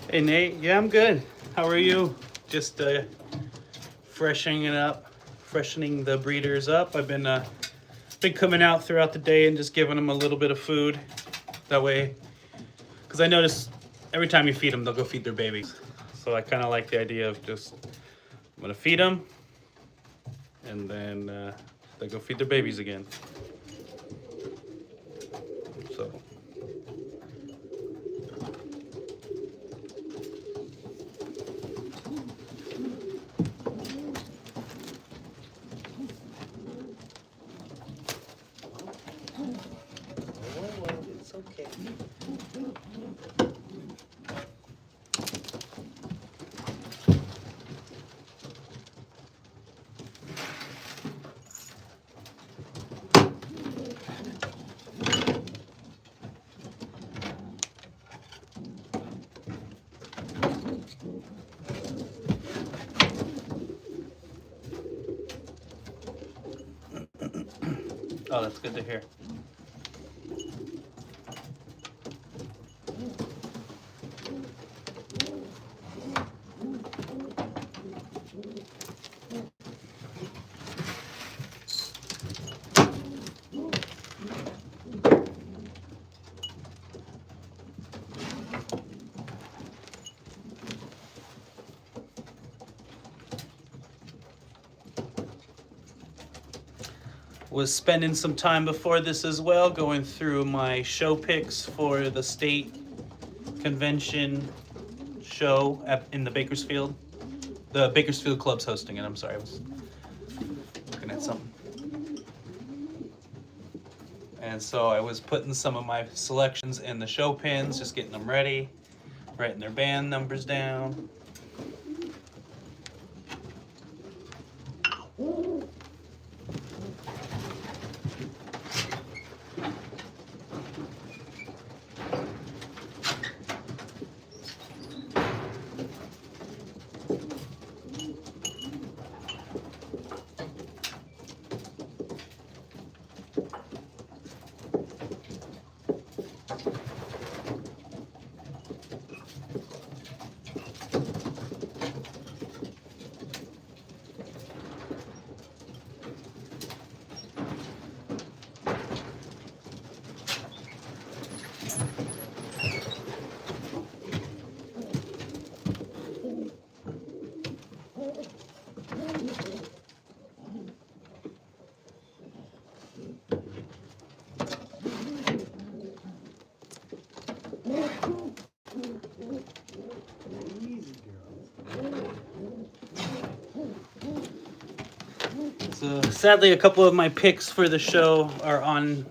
Hey Nate, yeah, I'm good. How are you? Just freshening it up, freshening the breeders up. I've been coming out throughout the day and just giving them a little bit of food. That way, because I notice every time you feed them, they'll go feed their babies. So I kind of like the idea of just, I'm gonna feed them, and then they go feed their babies again. So. It's okay. Oh, that's good to hear. Was spending some time before this as well, going through my show picks for the state convention show in the Bakersfield. The Bakersfield Club's hosting it. I'm sorry, I was looking at something. And so I was putting some of my selections in the show pins, just getting them ready, writing their band numbers down. So sadly, a couple of my picks for the show are on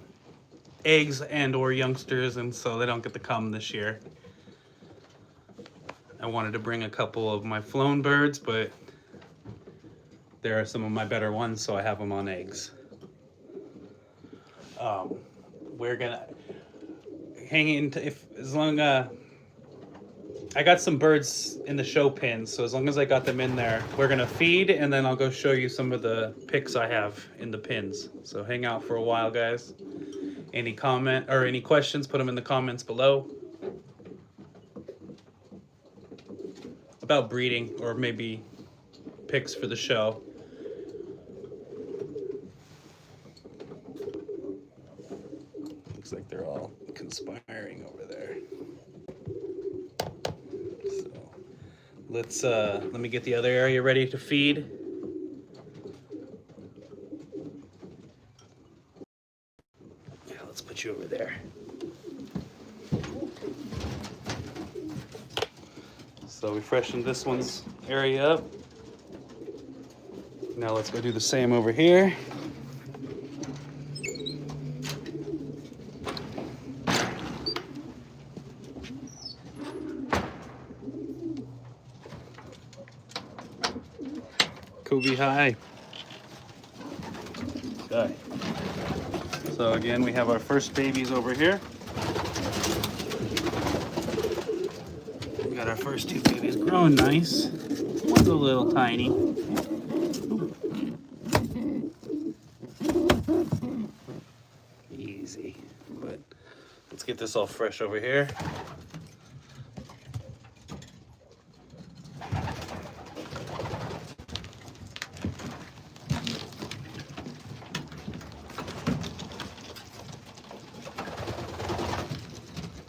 eggs and or youngsters, and so they don't get to come this year. I wanted to bring a couple of my flown birds, but there are some of my better ones, so I have them on eggs. We're gonna hang in as long I got some birds in the show pins, so as long as I got them in there, we're gonna feed, and then I'll go show you some of the picks I have in the pins. So hang out for a while, guys. Any comment or any questions, put them in the comments below about breeding or maybe picks for the show. Looks like they're all conspiring over there. So let me get the other area ready to feed. Yeah, let's put you over there. So we freshened this one's area up. Now let's go do the same over here. Kobe, hi. Okay. So again, we have our first babies over here. We got our first two babies growing nice. One's a little tiny. get this all fresh over here.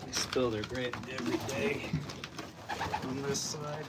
They spill their grit every day on this side.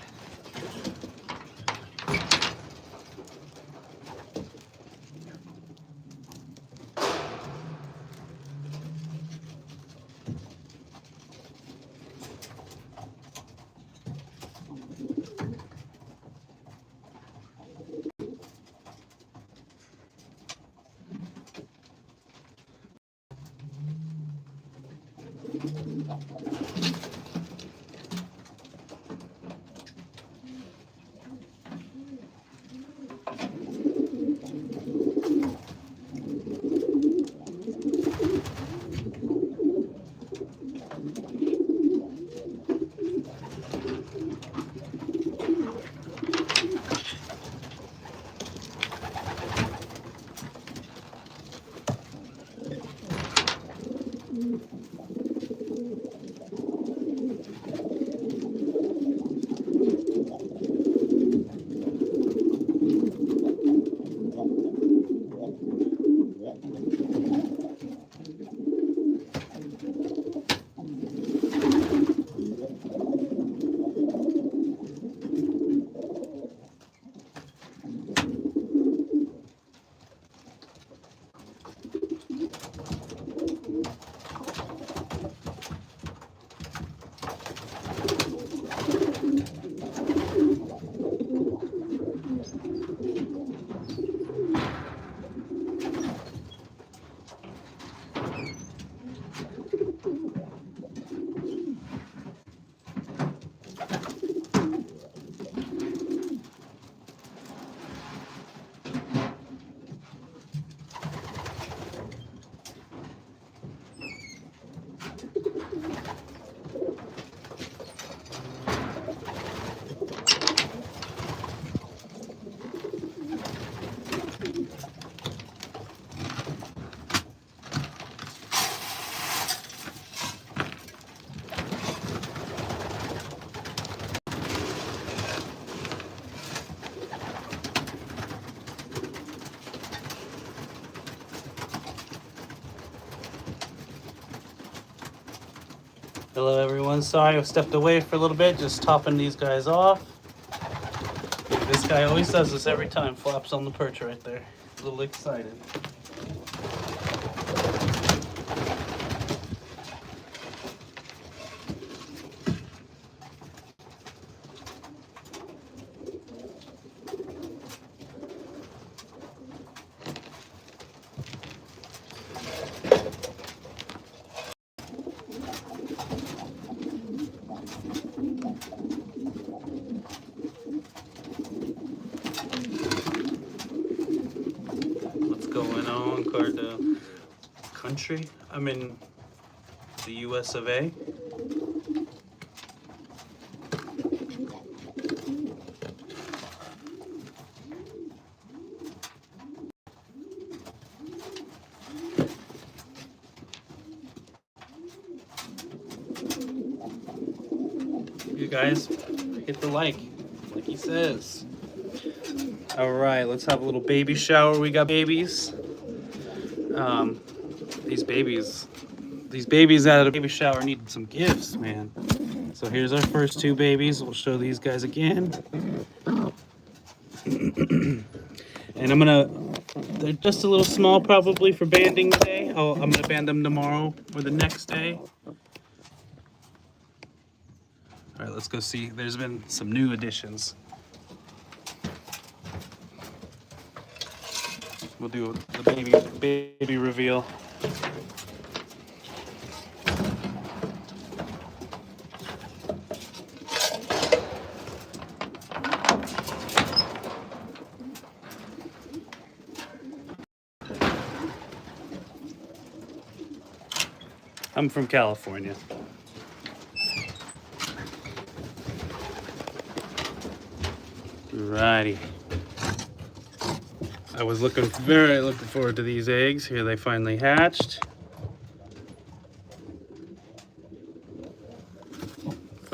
Hello everyone, sorry I stepped away for a little bit, just topping these guys off. This guy always does this every time, flops on the perch right there. A little excited. Going on, Cardo country. I'm in the US of A. You guys hit the like he says. All right, let's have a little baby shower. We got babies. These babies out of the baby shower need some gifts, man. So here's our first two babies. We'll show these guys again. And they're just a little small probably for banding day. I'm gonna band them tomorrow or the next day. All right, let's go see. There's been some new additions. We'll do the baby reveal. I'm from California. Alrighty. I was looking forward to these eggs. Here they finally hatched.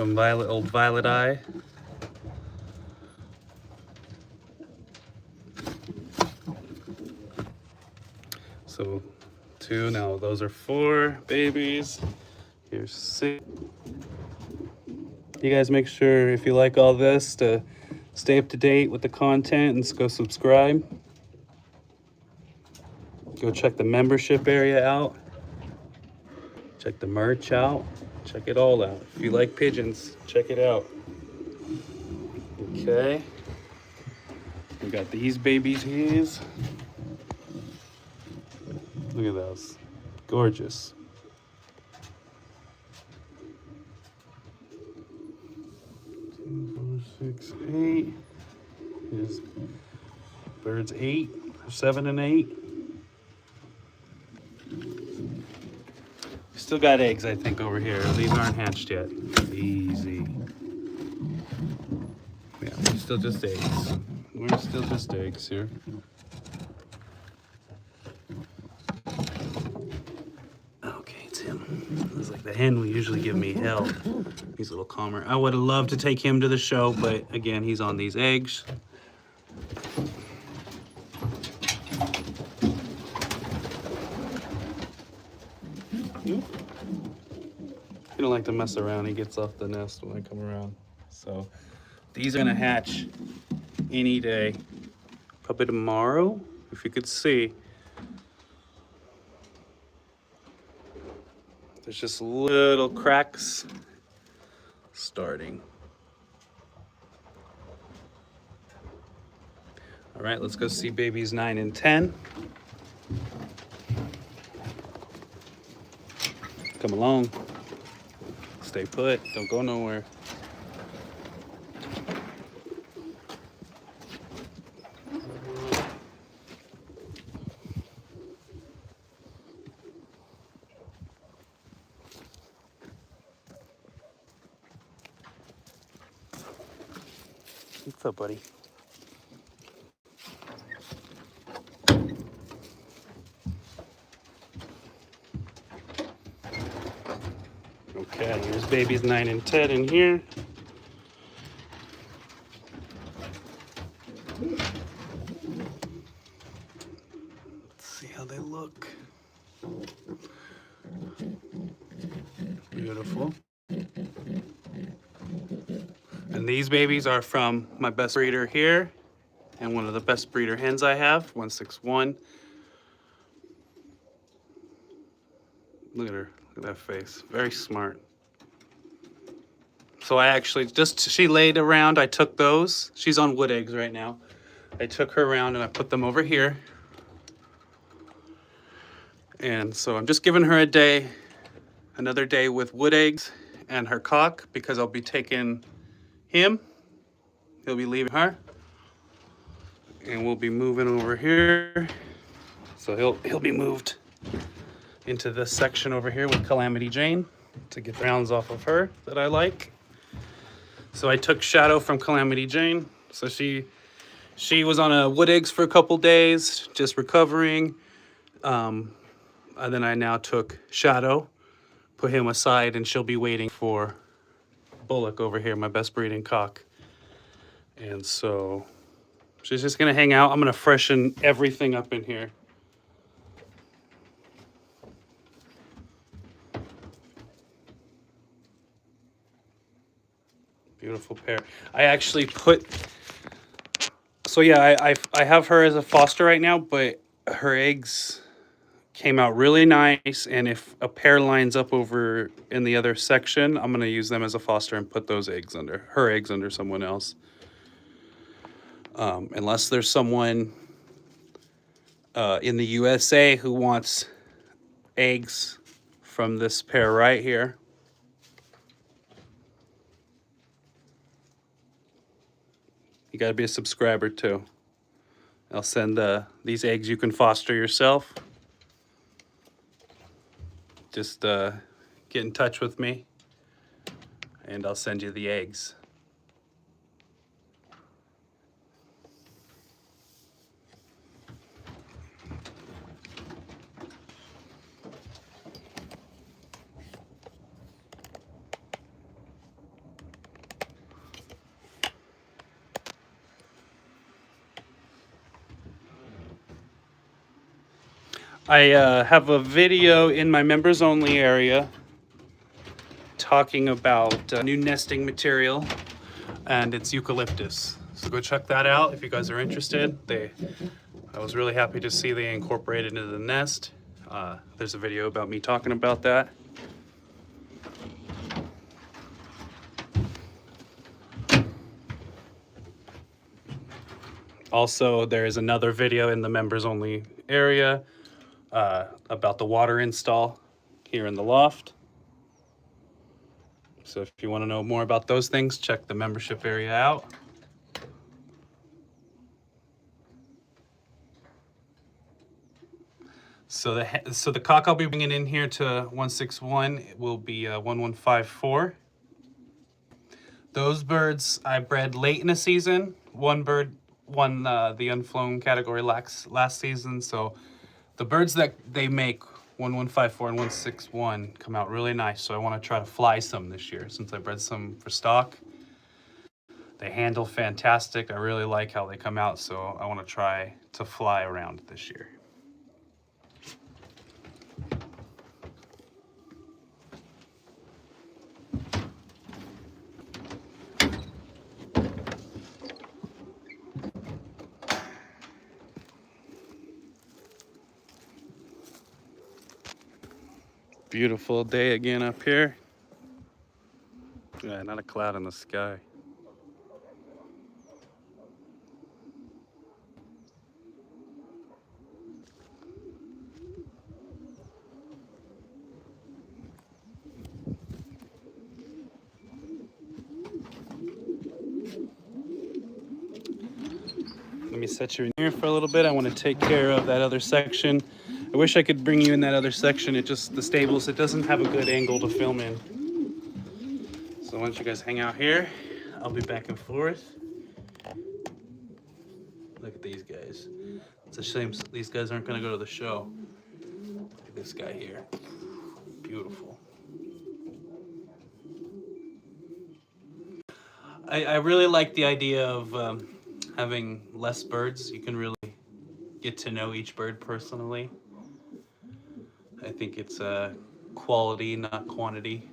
from Violet, old Violet Eye. So 2, now those are 4 babies. Here's 6. You guys make sure, if you like all this, to stay up to date with the content and go subscribe. Go check the membership area out. Check the merch out. Check it all out. If you like pigeons, check it out. Okay. We got these babies here. Look at those. Gorgeous. 2, 4, 6, 8. Here's birds 8, 7 and 8. Still got eggs, I think, over here. These aren't hatched yet. Easy. Yeah, we're still just eggs. We're still just eggs here. Okay, Tim. Looks like the hen will usually give me hell. He's a little calmer. I would have loved to take him to the show, but again, he's on these eggs. He don't like to mess around. He gets off the nest when I come around. So these are gonna hatch any day. Probably tomorrow, if you could see. There's just little cracks starting. All right, let's go see babies 9 and 10. Come along. Stay put, don't go nowhere. What's up, buddy? Okay, here's babies 9 and 10 in here. Let's see how they look. Beautiful. And these babies are from my best breeder here, and one of the best breeder hens I have, 161. Look at her, look at that face, very smart. So I actually, she laid around, I took those. She's on wood eggs right now. I took her around and I put them over here. And so I'm just giving her a day, another day with wood eggs and her cock, because I'll be taking him. He'll be leaving her. And we'll be moving over here. So he'll be moved into this section over here with Calamity Jane to get the rounds off of her that I like. So I took Shadow from Calamity Jane. So she was on a wood eggs for a couple days, just recovering. And then I now took Shadow, put him aside, and she'll be waiting for Bullock over here, my best breeding cock. And so she's just gonna hang out. I'm gonna freshen everything up in here. Beautiful pair. I actually put, so yeah, I have her as a foster right now, but her eggs came out really nice. And if a pair lines up over in the other section, I'm gonna use them as a foster and put those eggs under, her eggs under someone else. Unless there's someone in the USA who wants eggs from this pair right here. You gotta be a subscriber too. I'll send these eggs you can foster yourself. Just get in touch with me and I'll send you the eggs. I have a video in my members only area talking about new nesting material, and it's eucalyptus. So go check that out if you guys are interested. I was really happy to see they incorporated into the nest. There's a video about me talking about that. Also, there is another video in the members only area about the water install here in the loft. So if you want to know more about those things, check the membership area out. So the cock I'll be bringing in here to 161 will be 1154. Those birds I bred late in the season. One bird won the unflown category last season. So the birds that they make, 1154 and 161, come out really nice. So I want to try to fly some this year since I bred some for stock. They handle fantastic. I really like how they come out. So I want to try to fly around this year. Beautiful day again up here. Yeah, not a cloud in the sky. Let me set you in here for a little bit. I want to take care of that other section. I wish I could bring you in that other section. It just, the stables, it doesn't have a good angle to film in. So why don't you guys hang out here? I'll be back and forth. Look at these guys. It's a shame these guys aren't going to go to the show. Look at this guy here. Beautiful. I really like the idea of having less birds. You can really get to know each bird personally. I think it's quality, not quantity.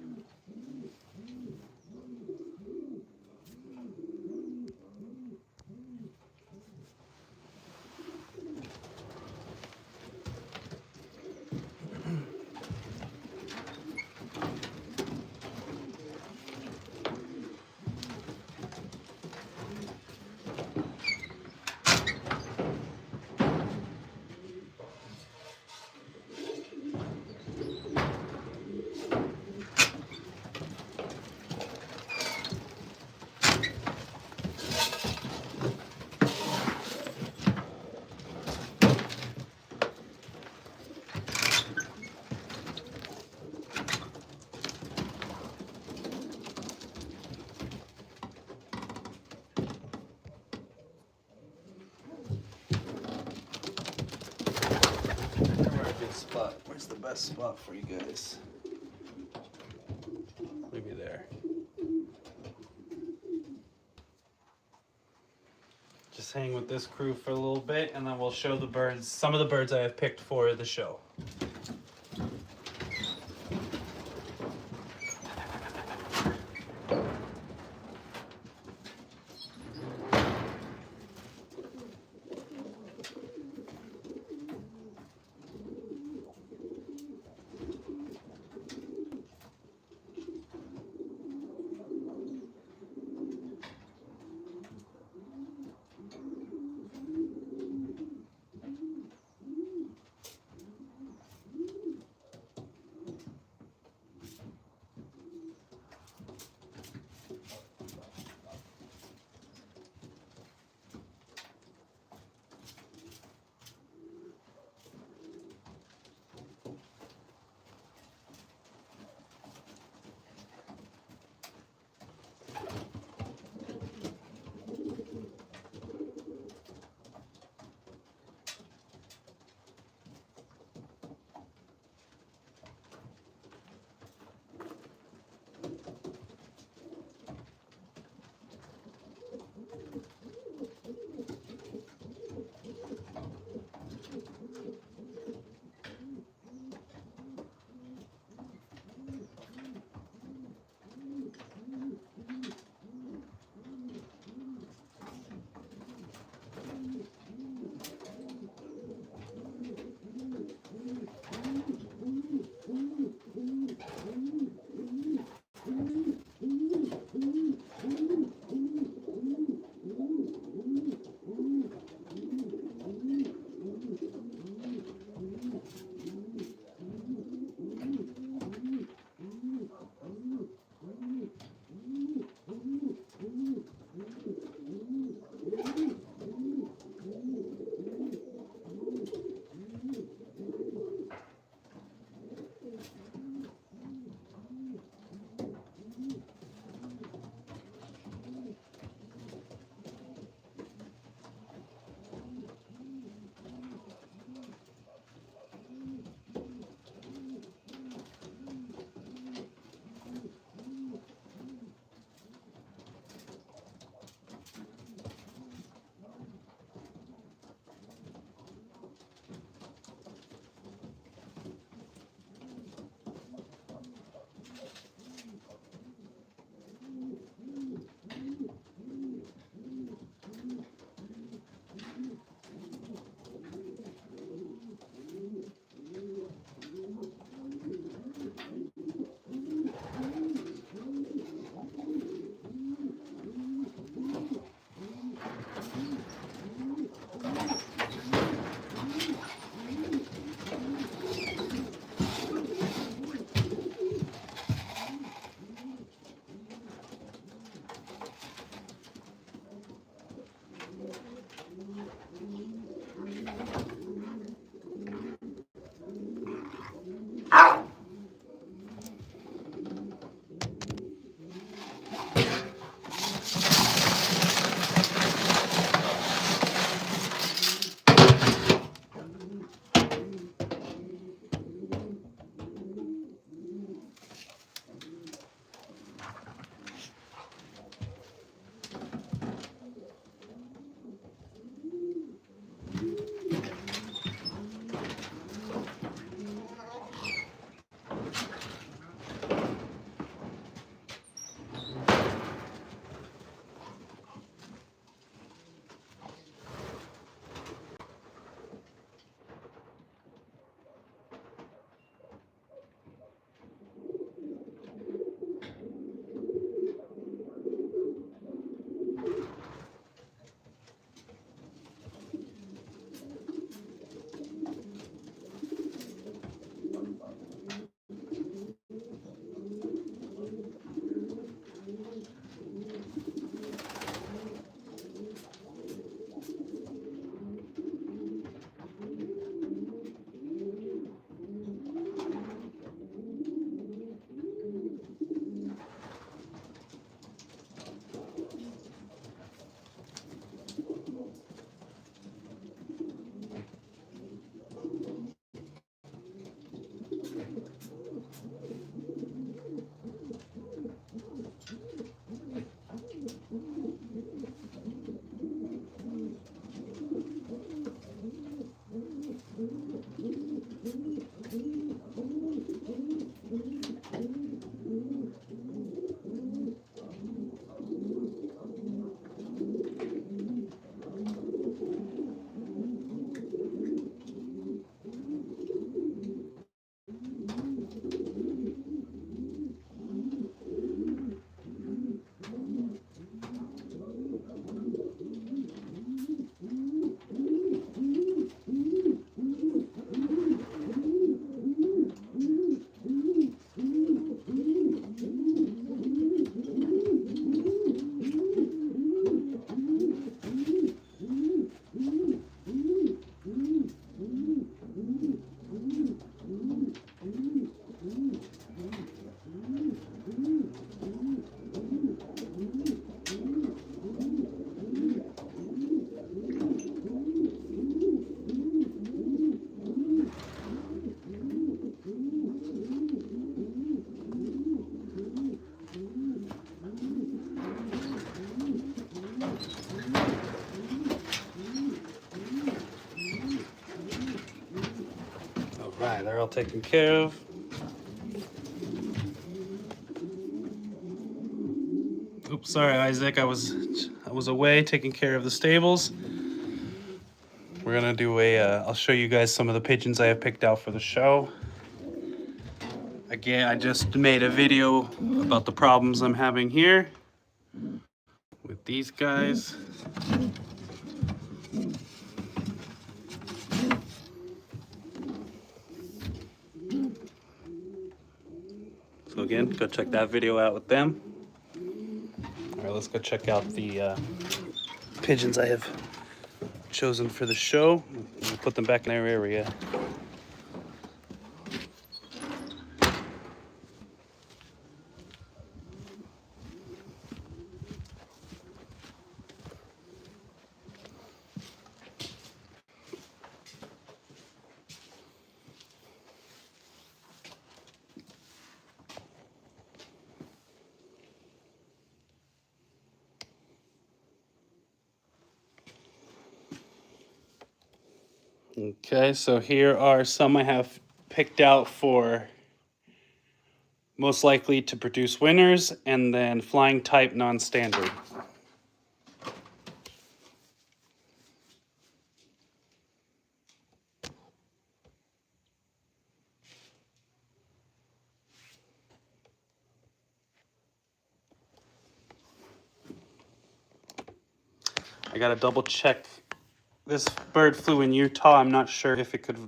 Spot. Where's the best spot for you guys? Maybe there. Just hang with this crew for a little bit and then we'll show the birds, some of the birds I have picked for the show. Right, they're all taken care of. Oops, sorry Isaac, I was away taking care of the stables. We're gonna do I'll show you guys some of the pigeons I have picked out for the show. Again, I just made a video about the problems I'm having here with these guys. So again, go check that video out with them. All right, let's go check out the pigeons I have chosen for the show. We'll put them back in their area. Okay, so here are some I have picked out for most likely to produce winners, and then flying type non-standard. I gotta double check. This bird flew in Utah. I'm not sure if it could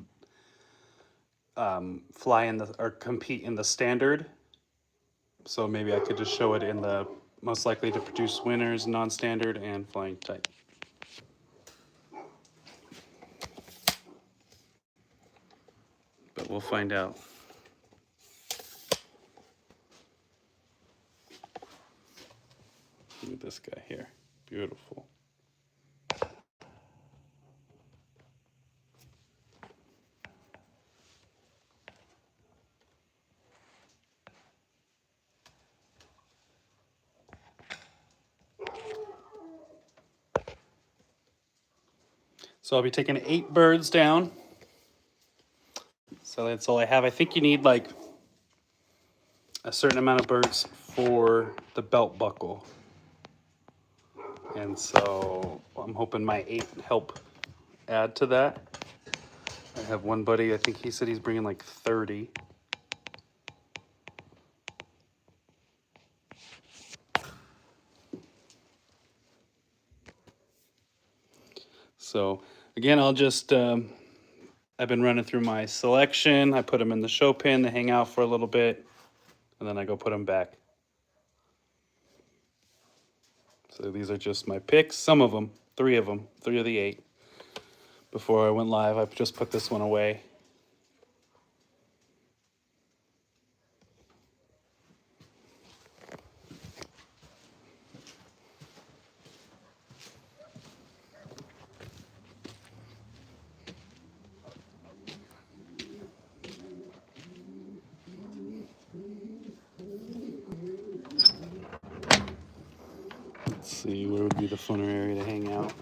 fly in or compete in the standard. So maybe I could just show it in the most likely to produce winners, non-standard, and flying type. But we'll find out. Look at this guy here. Beautiful. So I'll be taking 8 birds down. So that's all I have. I think you need like a certain amount of birds for the belt buckle. And so I'm hoping my 8 help add to that. I have one buddy, I think he said he's bringing like 30. So again, I'll just, I've been running through my selection. I put them in the show pen, they hang out for a little bit, and then I go put them back. So these are just my picks, some of them, 3 of the 8. Before I went live, I just put this one away. Let's see, where would be the funner area to hang out?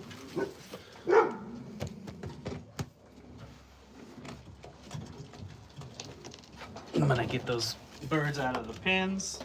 I'm gonna get those birds out of the pens.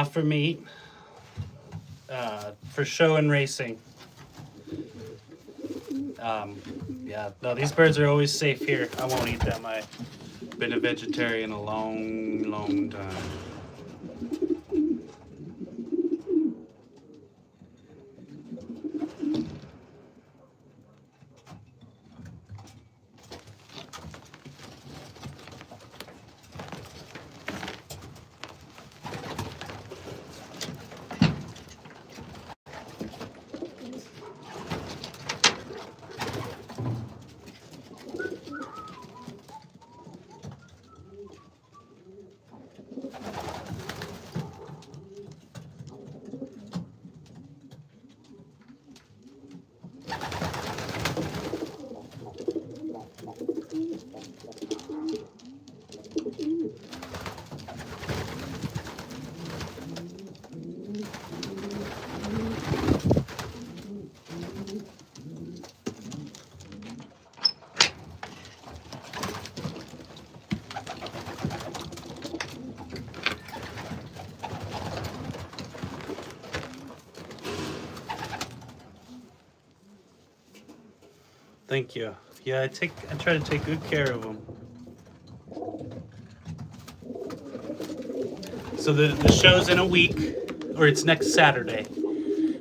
not for meat. For show and racing. Yeah, no, these birds are always safe here. I won't eat them. I've been a vegetarian a long, long time. Thank you. Yeah, I try to take good care of them. So the show's in a week, or it's next Saturday.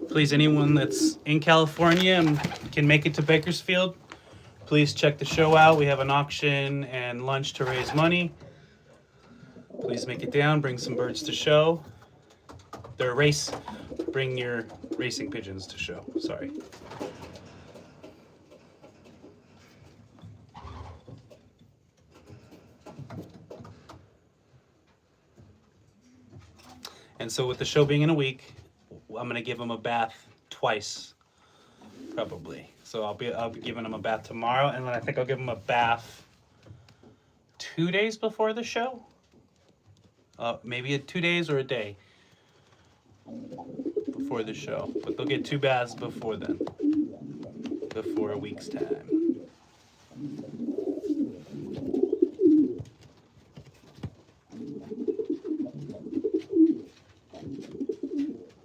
Please, anyone that's in California and can make it to Bakersfield, please check the show out. We have an auction and lunch to raise money. Please make it down. Bring some birds to show. Bring your racing pigeons to show. Sorry. And so with the show being in a week, I'm gonna give them a bath twice, probably. So I'll be giving them a bath tomorrow, and then I think I'll give them a bath 2 days before the show. Maybe 2 days or a day before the show. But they'll get 2 baths before then, before a week's time.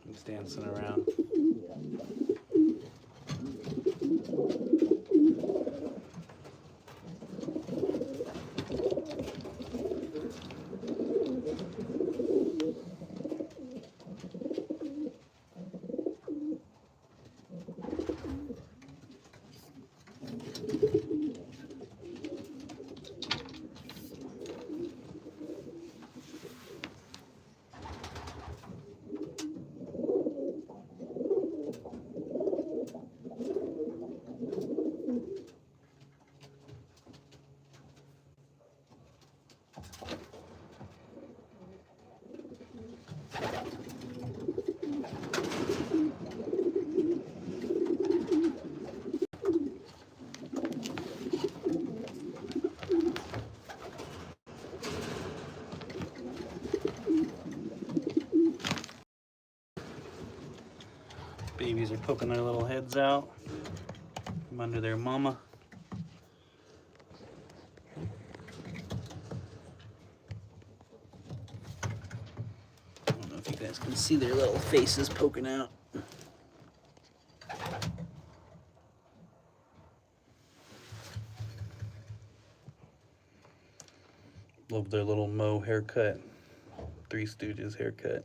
He's dancing around. Babies are poking their little heads out from under their mama. I don't know if you guys can see their little faces poking out. Love their little Mo haircut, Three Stooges haircut.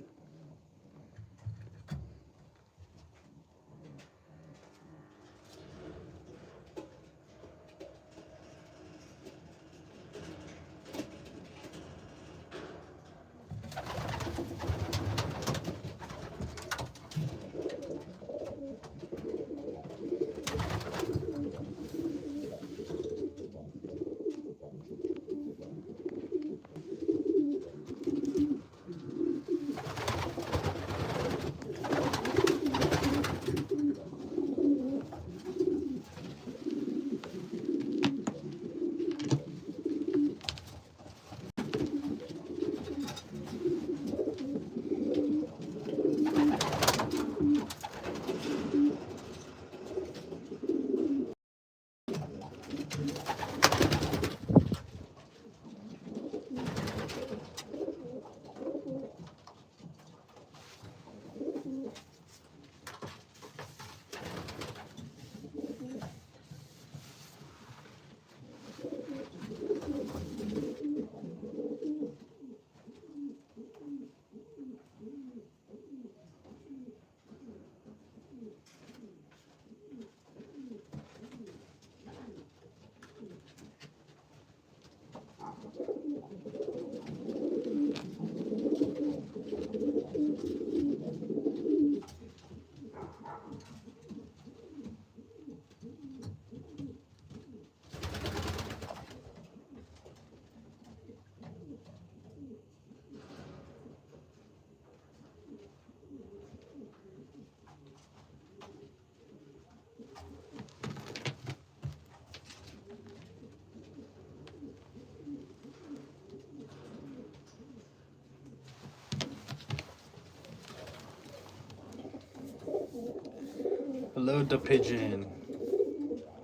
Hello, the pigeon.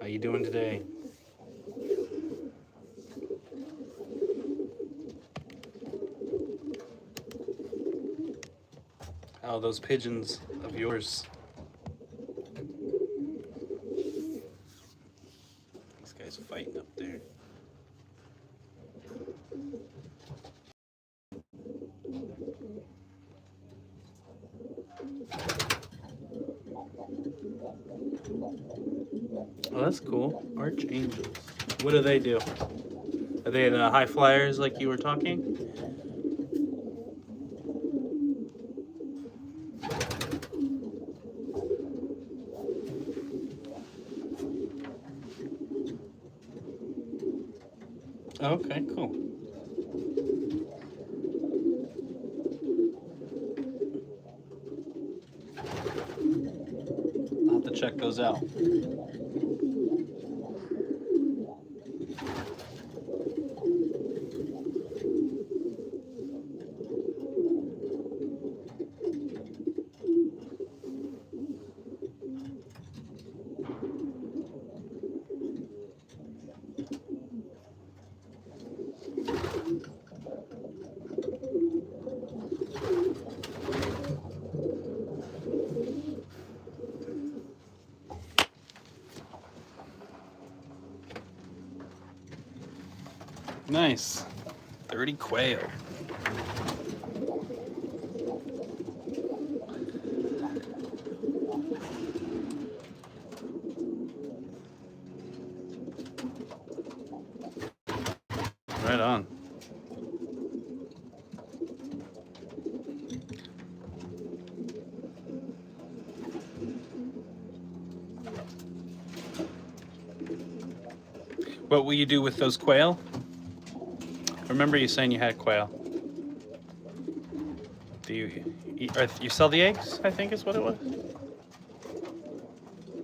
How you doing today? How are those pigeons of yours? This guy's fighting up there. Oh, that's cool. Archangels. What do they do? Are they the high flyers like you were talking? Okay, cool. I'll have to check those out. Nice. 30 quail. Right on. What will you do with those quail? I remember you saying you had quail. Do you eat, or you sell the eggs? I think is what it was.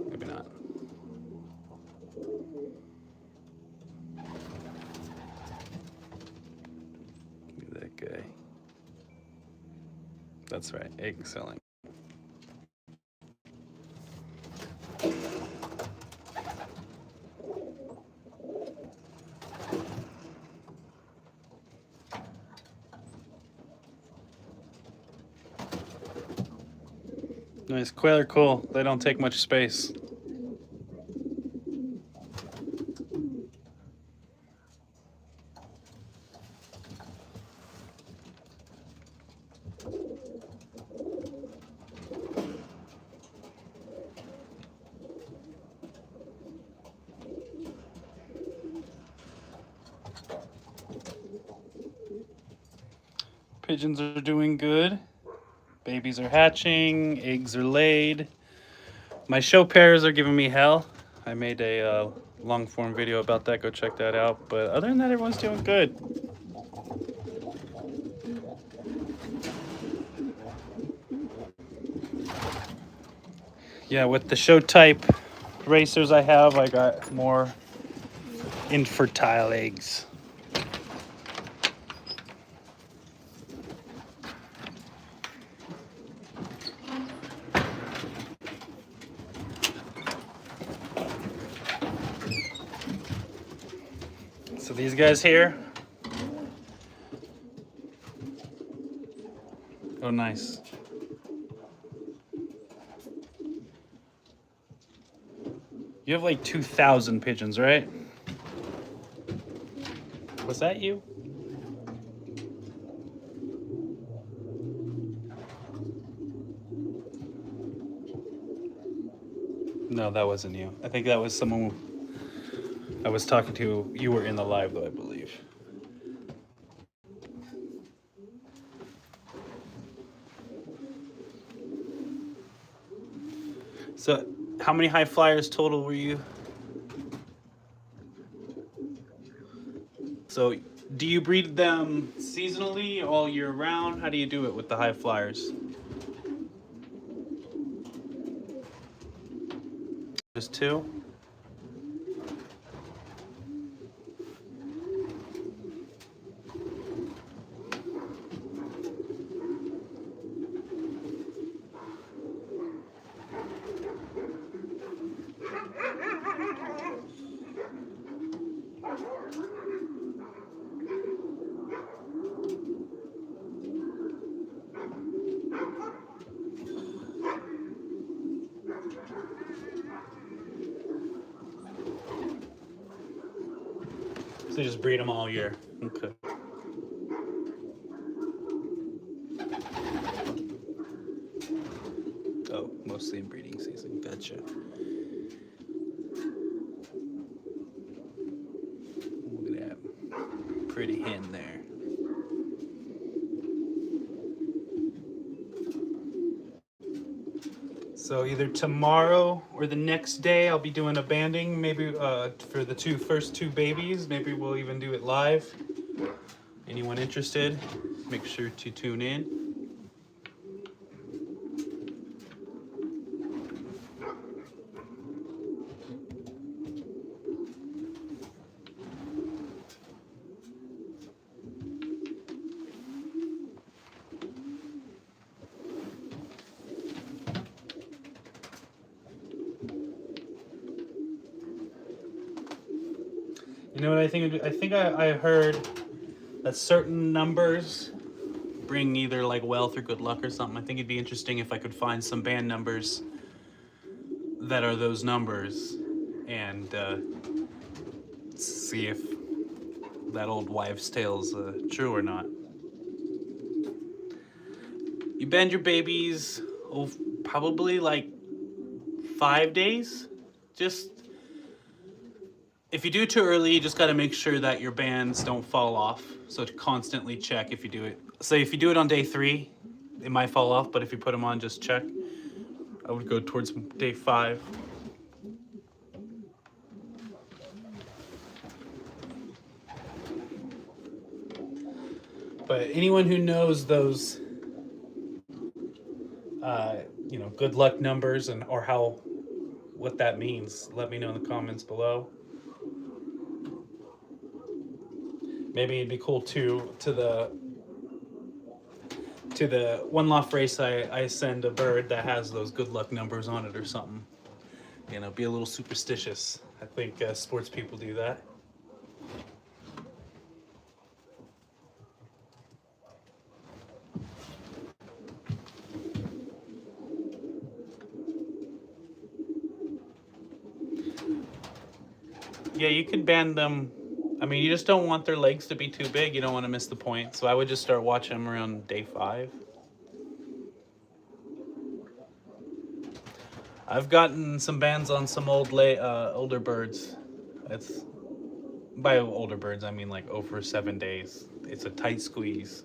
Maybe not. Look at that guy. That's right, egg selling. Nice. Quail are cool. They don't take much space. Pigeons are doing good. Babies are hatching, eggs are laid. My show pairs are giving me hell. I made a long form video about that. Go check that out. But other than that, everyone's doing good. Yeah, with the show type racers I have, I got more infertile eggs. So these guys here. Oh, nice. You have like 2,000 pigeons, right? Was that you? No, that wasn't you. I think that was someone I was talking to. You were in the live, though, I believe. So, how many high flyers total were you? So, do you breed them seasonally, all year round? How do you do it with the high flyers? Just two? So you just breed them all year. Okay. Oh, mostly in breeding season. Gotcha. Look at that. Pretty hen there. So either tomorrow or the next day I'll be doing a banding, maybe for the first two babies. Maybe we'll even do it live. Anyone interested, make sure to tune in. You know what I think? I heard that certain numbers bring either like wealth or good luck or something. I think it'd be interesting if I could find some band numbers that are those numbers and see if that old wives' tale's true or not. You band your babies probably like 5 days. Just if you do it too early, you just got to make sure that your bands don't fall off. So to constantly check if you do it. Say if you do it on day 3, it might fall off, but if you put them on, just check. I would go towards day 5. But anyone who knows those, good luck numbers or what that means, let me know in the comments below. Maybe it'd be cool to the one Loft race I send a bird that has those good luck numbers on it or something. Be a little superstitious. I think sports people do that. Yeah, you can band them. I mean, you just don't want their legs to be too big. You don't want to miss the point. So I would just start watching them around day 5. I've gotten some bands on some older birds. It's by older birds, I mean like over 7 days. It's a tight squeeze.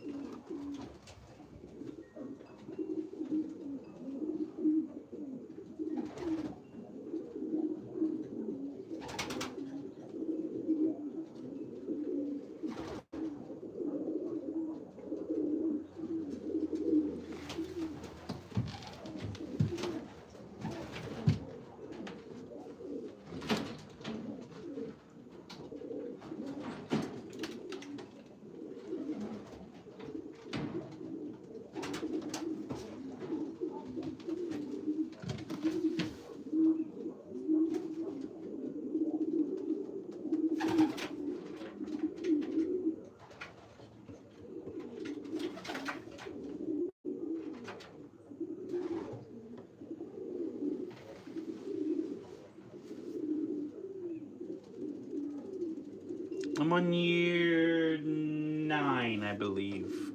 I'm on year 9, I believe.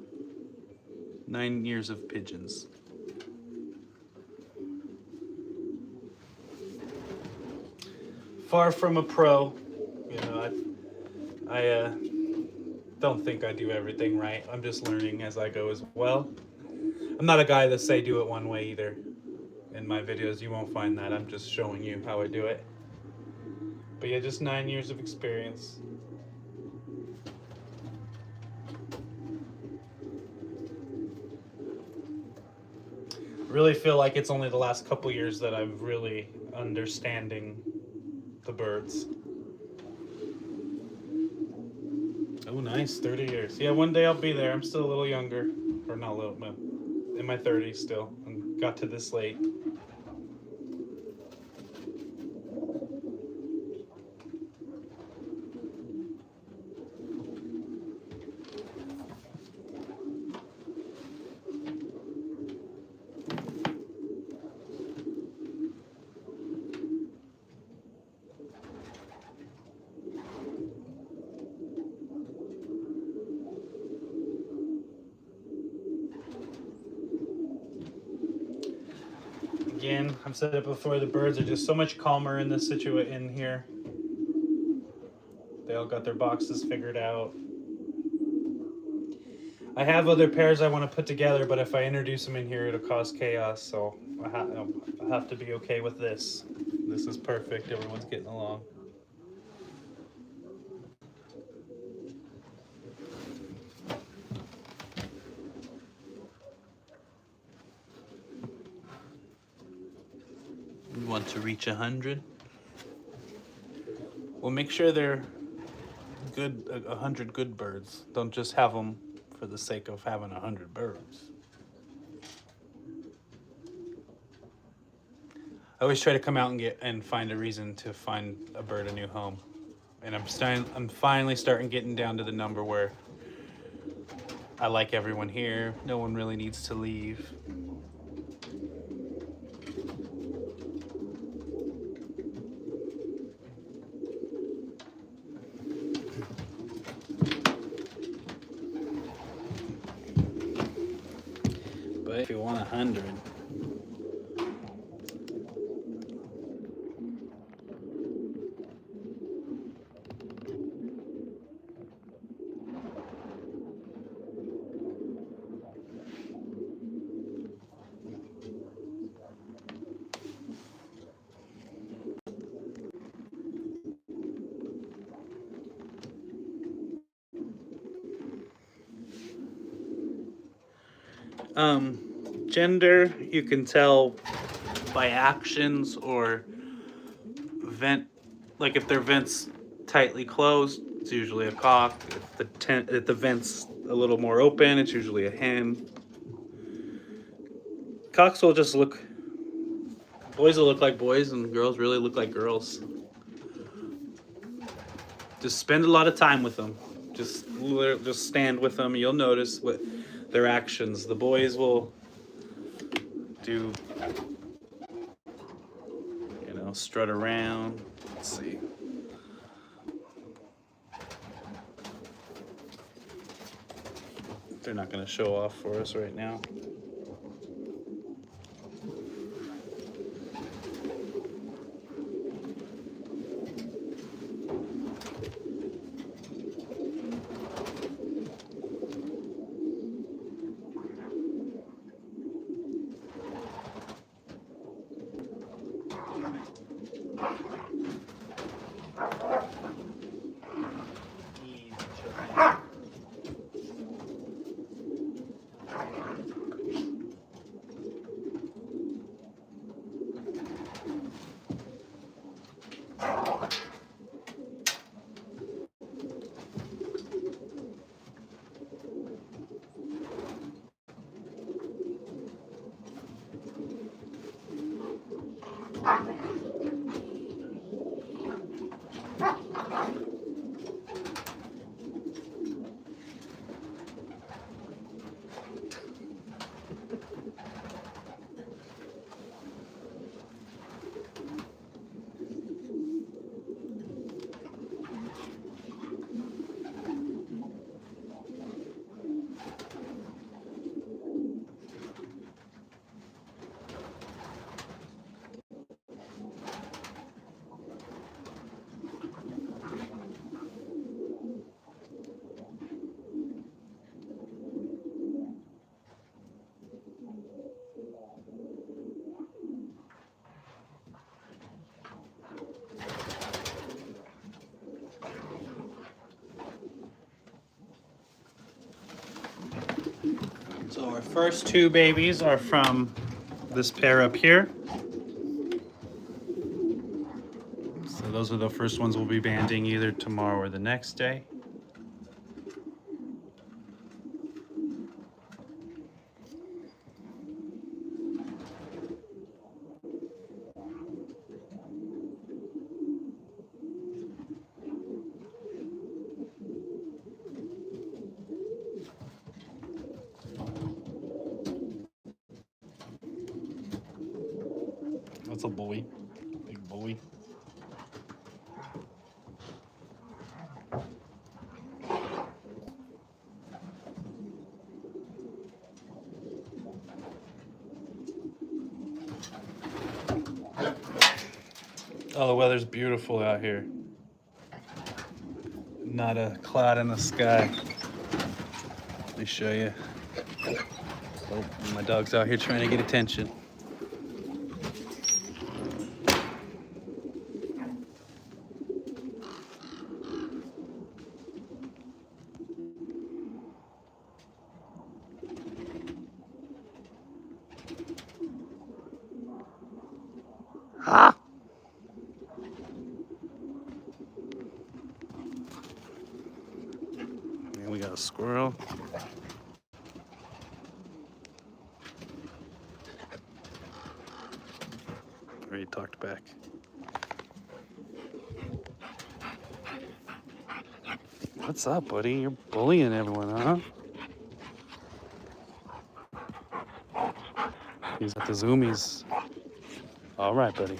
9 years of pigeons. Far from a pro. I don't think I do everything right. I'm just learning as I go as well. I'm not a guy that say do it one way either. in my videos. You won't find that. I'm just showing you how I do it. But yeah, just 9 years of experience. Really feel like it's only the last couple years that I'm really understanding the birds. Oh, nice, 30 years. Yeah, one day I'll be there. I'm still a little younger, or not a little, but in my 30s still, and got to this late. Again, I've said it before, the birds are just so much calmer in this situation here. They all got their boxes figured out. I have other pairs I want to put together, but if I introduce them in here, it'll cause chaos, so I have to be okay with this. This is perfect. Everyone's getting along. We want to reach 100. Well, make sure they're good, 100 good birds. Don't just have them for the sake of having 100 birds. I always try to come out and find a reason to find a bird a new home. And I'm finally starting getting down to the number where I like everyone here. No one really needs to leave. But if you want 100, gender, you can tell by actions or vent. Like if their vent's tightly closed, it's usually a cock. If the vent's a little more open, it's usually a hen. Cocks will just look, boys will look like boys and girls really look like girls. Just spend a lot of time with them. Just stand with them. You'll notice what their actions. The boys will do, strut around. Let's see. They're not going to show off for us right now. First two babies are from this pair up here. So those are the first ones we'll be banding either tomorrow or the next day. That's a boy, big boy. Oh, the weather's beautiful out here. Not a cloud in the sky. Let me show you. Oh, my dog's out here trying to get attention. Ah! And we got a squirrel. Already talked back. What's up, buddy? You're bullying everyone, huh? He's got the zoomies. All right, buddy.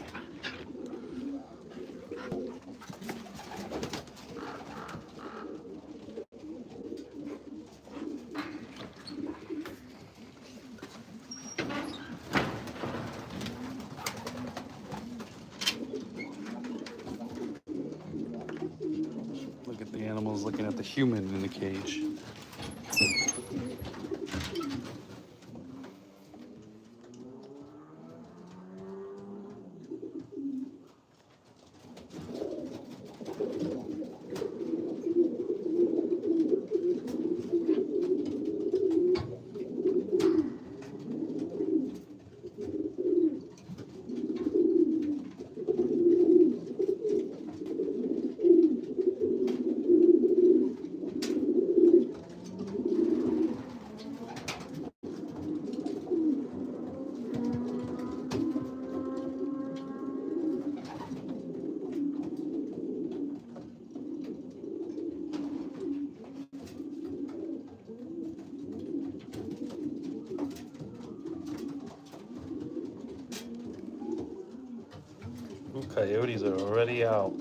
Look at the animals looking at the human in the cage. Ooh, coyotes are already out.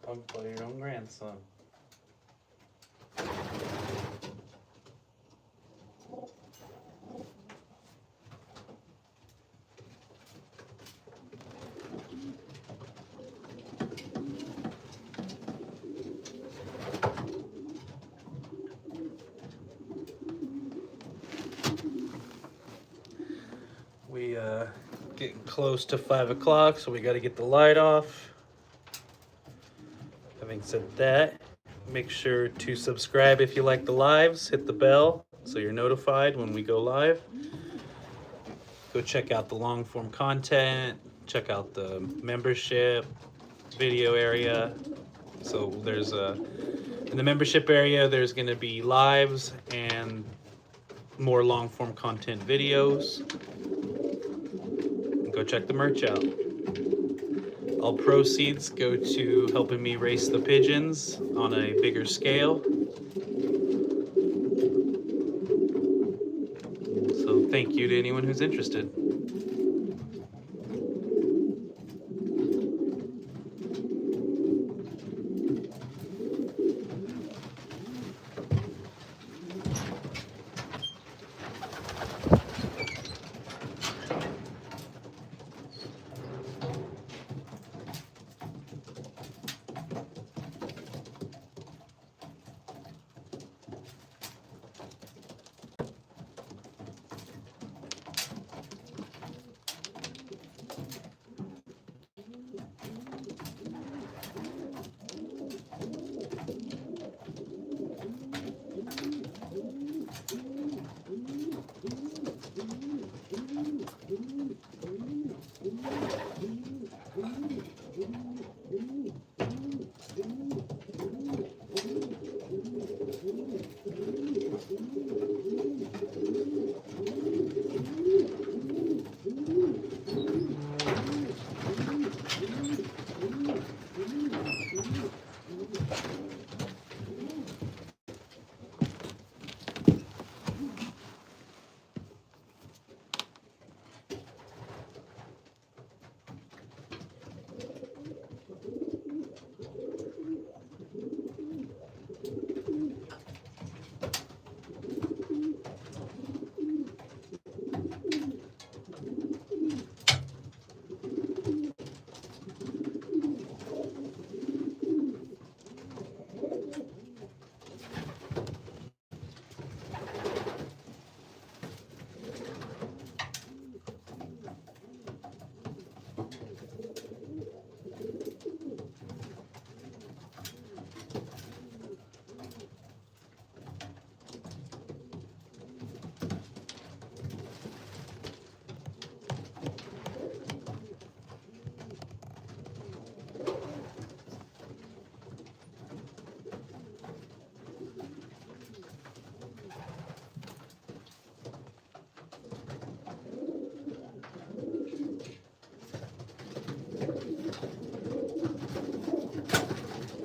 Punked by your own grandson. We getting close to 5 o'clock, so we got to get the light off. Having said that, make sure to subscribe if you like the lives. Hit the bell so you're notified when we go live. Go check out the long form content. Check out the membership video area. So there's in the membership area, there's going to be lives and more long form content videos. Go check the merch out. All proceeds go to helping me race the pigeons on a bigger scale. So thank you to anyone who's interested.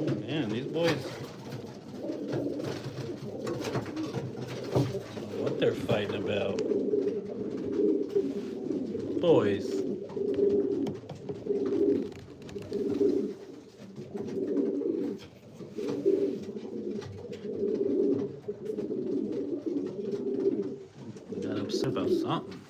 Man, these boys, I don't know what they're fighting about. Boys. Got upset about something.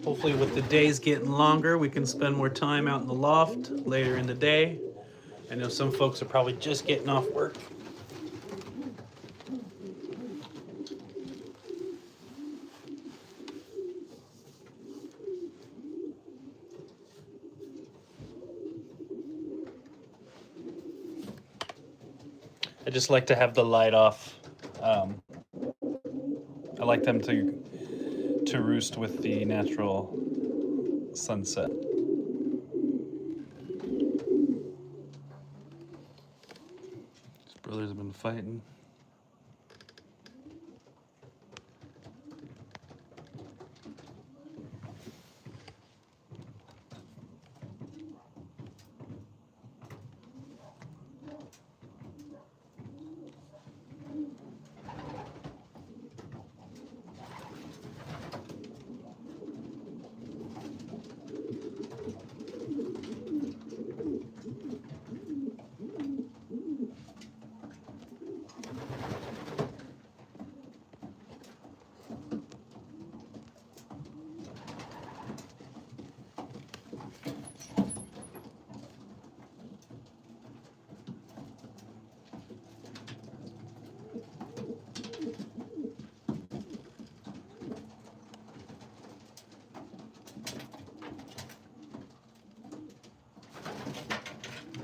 Hopefully with the days getting longer, we can spend more time out in the loft later in the day. I know some folks are probably just getting off work. I just like to have the light off. I like them to roost with the natural sunset. These brothers have been fighting.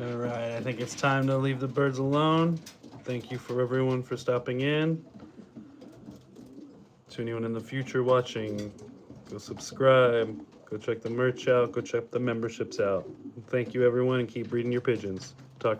All right, I think it's time to leave the birds alone. Thank you for everyone for stopping in. To anyone in the future watching, go subscribe, go check the merch out, go check the memberships out. Thank you everyone, and keep breeding your pigeons. Talk to you.